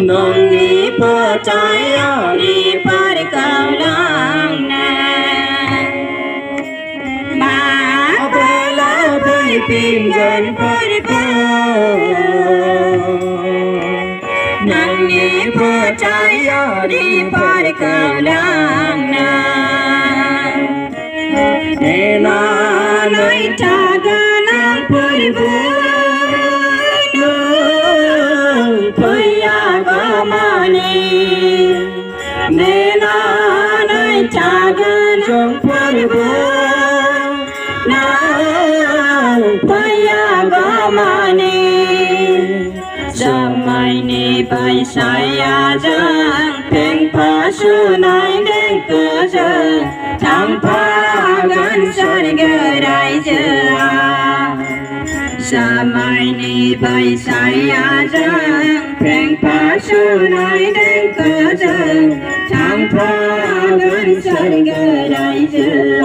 nông phơ trái đi phơi cầu lang nè mà phơi lá phơi pin gần phơi cầu nông phơ trái đi phơi cầu lang nè để nó nói cha ga nang phơi trong phơi bướm nắng phơi gõ mani samai ni bay say giang phèn phá su nai đen cửa giờ tham phá gan sari gờ đại giờ samai ni bay say giang phèn phá su nai đen cửa giờ tham phá gan sari gờ đại giờ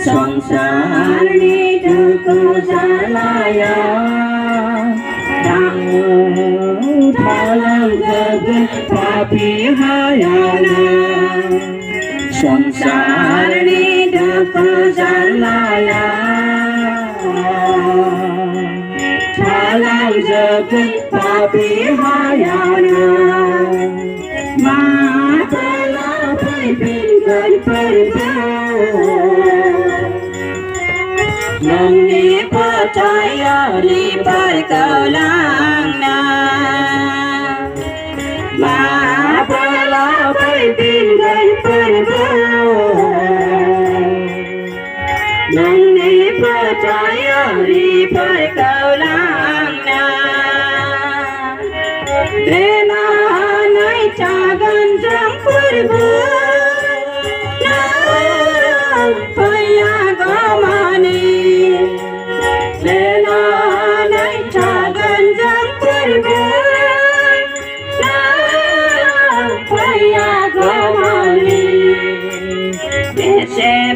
সংসার নিটুকু জ্বালায়া ঢালাম জগৎ পাপি hyena সংসার নিটুকু জ্বালায়া ঢালাম জগৎ পাপি hyena মা তোলা ভাই বিন গল পর nông phơ trái đi phơi cầu lang na mà phơi lá phơi pin gần phơi nông phơ trái đi phơi cầu lang na để nó nói cha gần trong phơi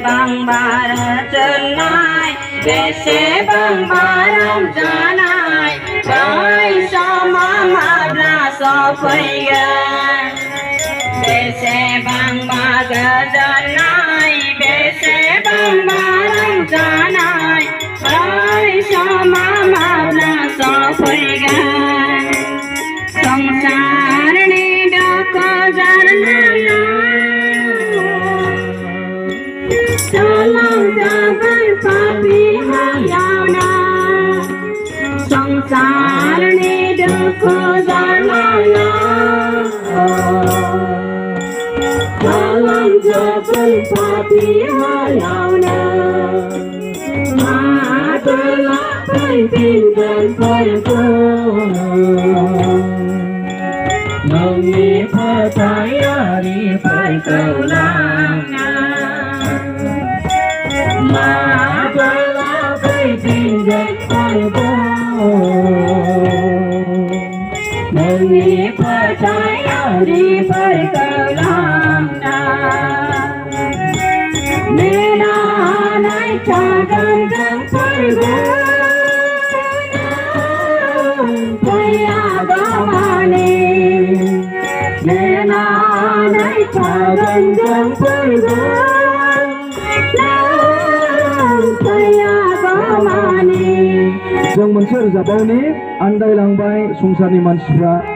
bang bara janai bese bang baram janai bai sama madra so phaiga bese bang bara janai bese bang baram janai bai sama madra so phaiga sangsar ni dako jarna Salam jagan papi hayana Sangsar ni dukho jalaya Salam jagan papi hayana Matala pai pinggan pai ko Nongi phaya ri pai cầu lang mà phơi lá phơi pin gần phơi bố nông phơi trái đi phơi cầu lang na nên nói cha gần gần phơi bố phơi gõ mani nên nói cha gần gần phơi bố जों मोनसे रोजाबावनि आन्दायलांबाय संसारनि मानसिफ्रा